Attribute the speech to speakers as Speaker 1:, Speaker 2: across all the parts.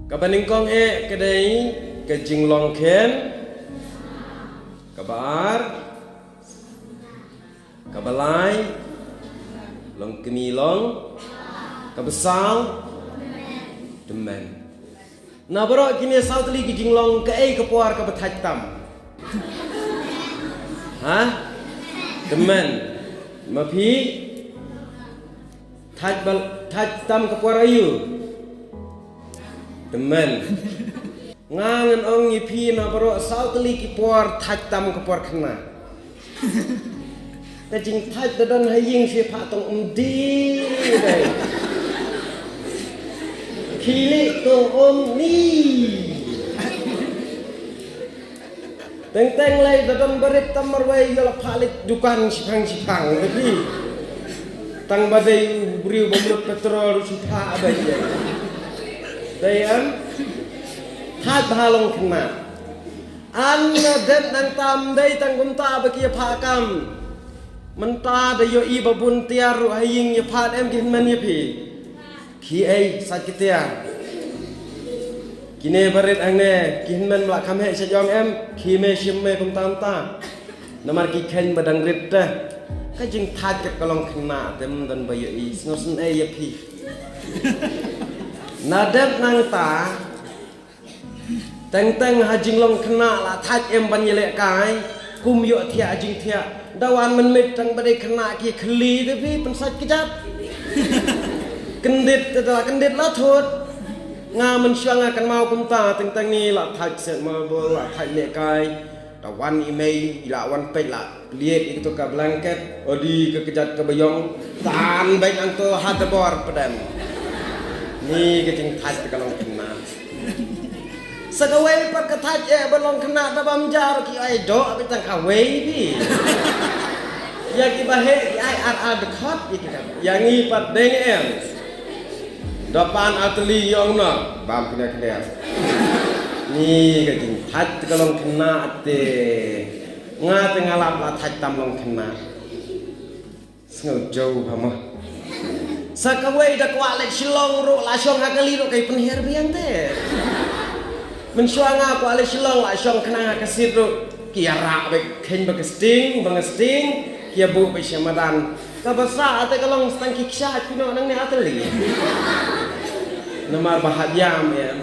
Speaker 1: Kabaningkong kedai ke jinglong ken kabar kabalai long kemilong kabesal demen. Nah bro kini sautli ke jinglong ke kepuar ke betajtam. Hah? Demen. Mapi tajtam kepuar ayu. Demen. Ngangan ong ngipi na bro sautli kepuar tajtam kepuar kena. Kajing taj dadan haying si patong undi dai. Kili tong ni. Teng lai dadan berit tamar wai yala palit dukan sipang tapi tang badai beriu bomlut petrol supa abai. Dayan hat halong kena. Anna den nang tam dai tang gunta baki pakam. Menta da yo i babun tiaru haying ye phat em kin man ye phi. Ki ai sakitia. Kine barit angne kin man la kham he sajong em ki me shim me kum tam ta. Namar ki khen badang rit da. Ka jing that ke kalong khna tem dan ba yo i snosen ai ye phi. Nadat nang ta teng hajing long khna la that em ban ye le kai kum yo thia jing thia dawan menmit tang badai kena ki khli tapi pensat kejap kendit adalah kendit lah thot nga mensyang akan mau kumta teng ni la thaj set mabol la thaj le kai dawan imei ila wan pek la liet itu ka blanket odi ke kejat ke bayong tan baik anto hadabor pedam ni ke jing thaj kalong kena Sagawai pat kataj balong kena dabam jar ki ai do abitang kawai bi. Ya ki bahe ki ai ar dekat ki kan. Yang ni pat deng em. Depan atli yong na bam kena kena. Ni ka jing taj kalong kena te. Nga tengah lap la taj tam long kena. Sngau jauh bama. Sagawai dak wa lek silong ro la syong hakali ro kai penher biang te. Mensuanga ko ale silong la syong kena kasir ro kiara be ken be sting kia bu be syamadan ka basa ate kalong stang kiksha pino nang ne ateli namar bahagiam ya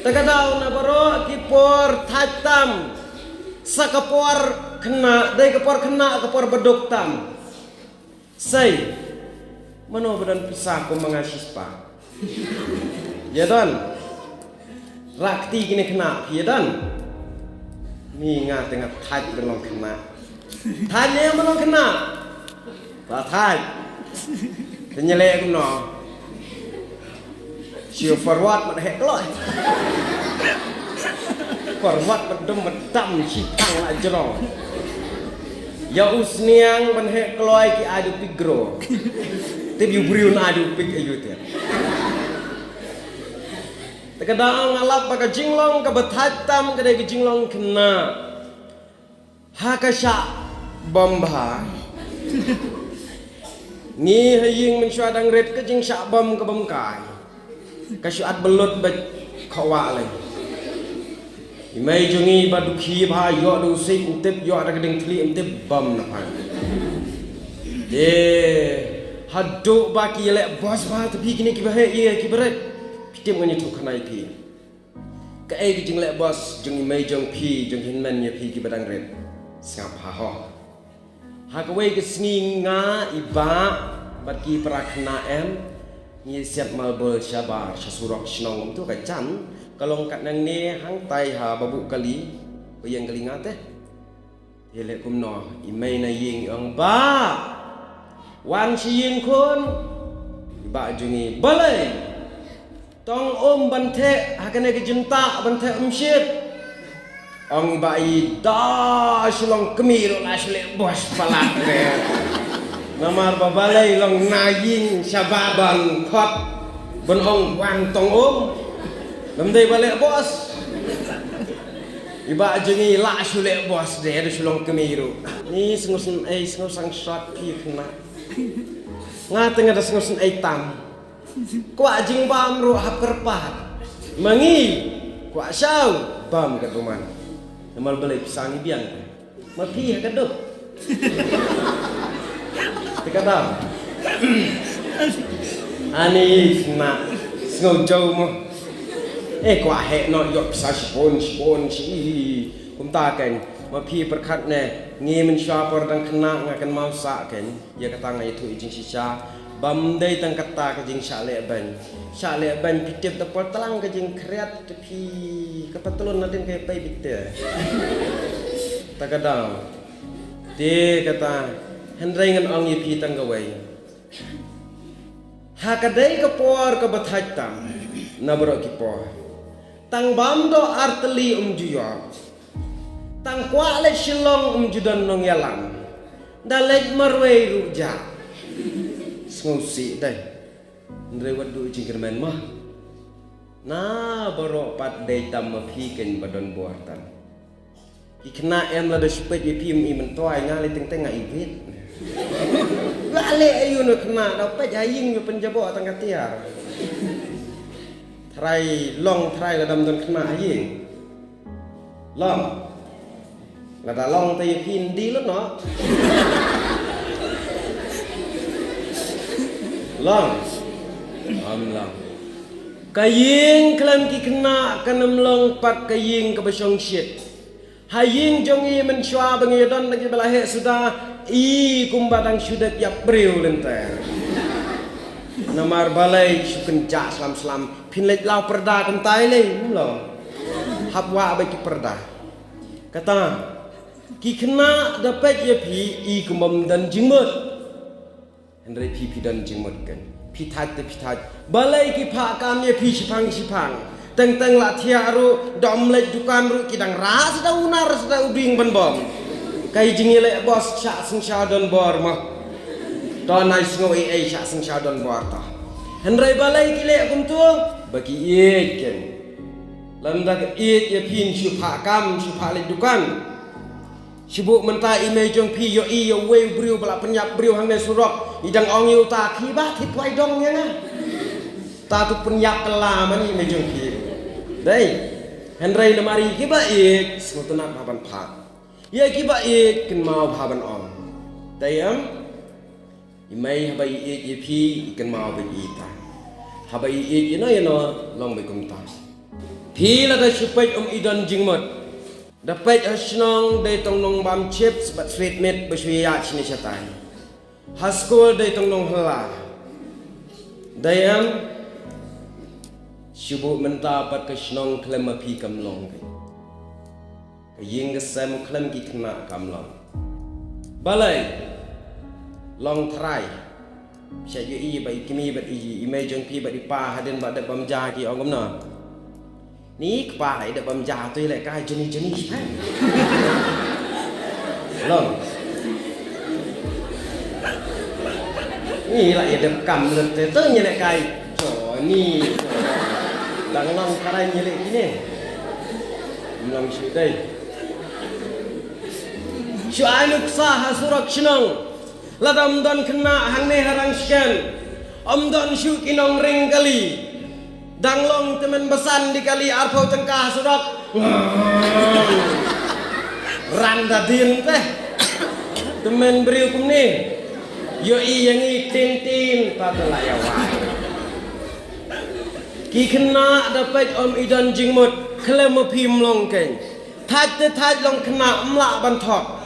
Speaker 1: takadau na baro kipor tajtam sakapor kena dai kapor kena kapor bedok tam sai mano badan pisah ko mga sispa ya don rakti kini kena ya dan ni nga tengah taj belong kena tajnya belong kena tak taj kenyelek kuno siu forward mat hek loy forward bedem bedam sipang la jero ya usniang ban hek loy ki adu pigro tib yu briun adu pig ayu te kadang ngalap baka jinglong ka betatam kadai ke jinglong kena hakasha bomba ni haying mensyadang red ke jing syak bom ke bemkai ka syuat belut ba khawa lai imai jungi baduki bha yo du sik tip yo ada gedeng thli tip bom na pa haduk baki lek bos ba tapi kini ki bahe ye ki berat tim ngani tu khanai pi ka ai ki jing le bos jung mai jung pi jung hin man ye pi ki badang ret sngap ha ho ha ka wei ki sngi nga iba bat ki prakna em ni siap malbol syabar syasurok snong tu ka chan kalong kat nang ne hang tai ha babu kali yang kelinga teh ele kumno imai na ying ong ba wan si ying kun ba jungi balai tong bante hakane ke junta bante umsyit ong bai da silong kemiro la sile bos palak re namar babalai long naying sababan khot bon ong wan tong bamdai balik bos iba jengi la sile bos de silong kemiro ni sengusun sengusang shot pi kena nga tengah da sengusun tam Kuat jing bam ro hap kerpat mangi kwa sao bam kat rumah namal balai pisang ibiang ma pi ka dok tekadam ani na ngau jau mo kwa he no yok pisang spon si kum ta kan ma pi perkat ne ngi men sha por dang kena ngakan mau sa kan ya kata ngai tu ijing sisa bam dai tang kata ka jing sha le ban pitip ta por talang ka jing kreat pi ka patulun na din kay pai bitte ta kadang te kata hendrai ngan ong yi pi tang ka wai ha ka dai ka por ka bathaj tam na bro ki por tang bam do arteli juyo tang kwa le shilong judan nong yalam dalej marwei ruja ngosi dai ndre wadu jingkerman mah na baro pat dai tam ma phi ken badon buatan ikna em la de spet ye pim i men toy ngali teng teng ngai vit wale ayu no kena da pe jaying yo penjabo tang katia trai long trai la dam don kena aying long la da long te pin di lo no long long kaying klam ki kena kanam long pat kaying ka basong shit haying jong i men shwa bangi don lagi belahe sudah i kumbadang sudah tiap breu lenter namar balai suken ja slam pinlet lau perda kentai le lo habwa bagi perda kata ki kena dapat ye pi i kumbam dan jingmut Hendrai pi dan jingmut kan pitat balai ki pha kam ye pi sipang teng la thiaru dom le dukan ru kidang ra sada unar sada ubing ban bom kai jingile bos cha sing sha don bor ma don nai sngo ai cha sing sha don bor ta hendrai balai ki le kum tu bagi ye ken lam da ke ye pin su pha kam su pha le dukan sibuk menta ime jong pi yo i yo we briu bala penyap briu hang ne surok idang ong yu ta ki ba thi twai dong nya na ta tu penyap kala mani ime jong pi dai hendrai lemari ki ba ik smutuna paban pha ye ki ba ik ken mau paban ong dai am ime habai ik ye pi ken mau be ita habai ik ye no long be kum ta pi la da supet idan jingmot dapat asnong day tong nong bam chips but sweet meat beswiya chini chatai haskul day tong nong hala dayam shubu menta pat kasnong klem api kamlong kaying kesem klem ki kena kamlong balai long try saya i bai kimi bat i imagine pi bat ipa haden bat bam ja ki ongom na ni kpa lại được bầm già tuy lại cái Johnny lòng ni lại được cầm được thế tự nhiên lại cái chỗ ni đang lòng cái này như vậy này lòng sự đây sự ai nuk sa hasurak senang ladam don kena hang ne harang scan don su kinong ring kali danglong temen besan di kali arpau tengkah surat randa din teh temen beri hukum ni yo yang tin pada layawai ki kena dapat idan jingmut klem pim long ken thaj long kena mla ban thok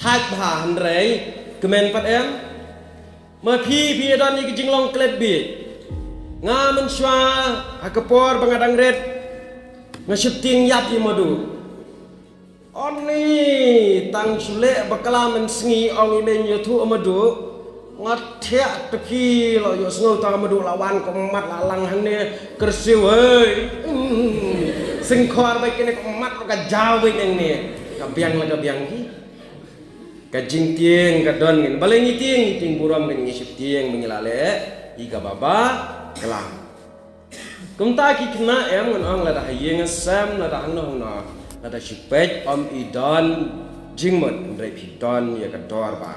Speaker 1: thaj bha handrei kemen pat em ma pi idan ni jing long klep bi nga men shwa akapor bangadang red nga shifting yap yi madu oni tang sule bakala men sngi ong imen yotu amadu ngat thea tepi lo yo sngo ta madu lawan komat lalang hang ne kersiu heuy sing khor bai kene komat ka jawi nang ne ka biang ki ka jing tieng ka don ngin baleng ting buram ngi shifting mengilale iga baba kelang kumta ki kena em ngon ong la da yeng sam la da no la da shipet idan jingmot ndai pidon ya ka dor ba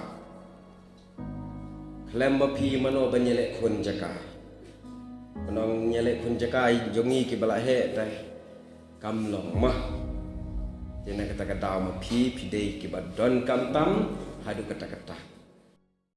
Speaker 1: klem pi mano banyele khun jaka Penong nyelek pun jakai jongi ki balak he tai. Kam long mah. Jena kata-kata ma phi dei ki badon kam tam hadu kata-kata.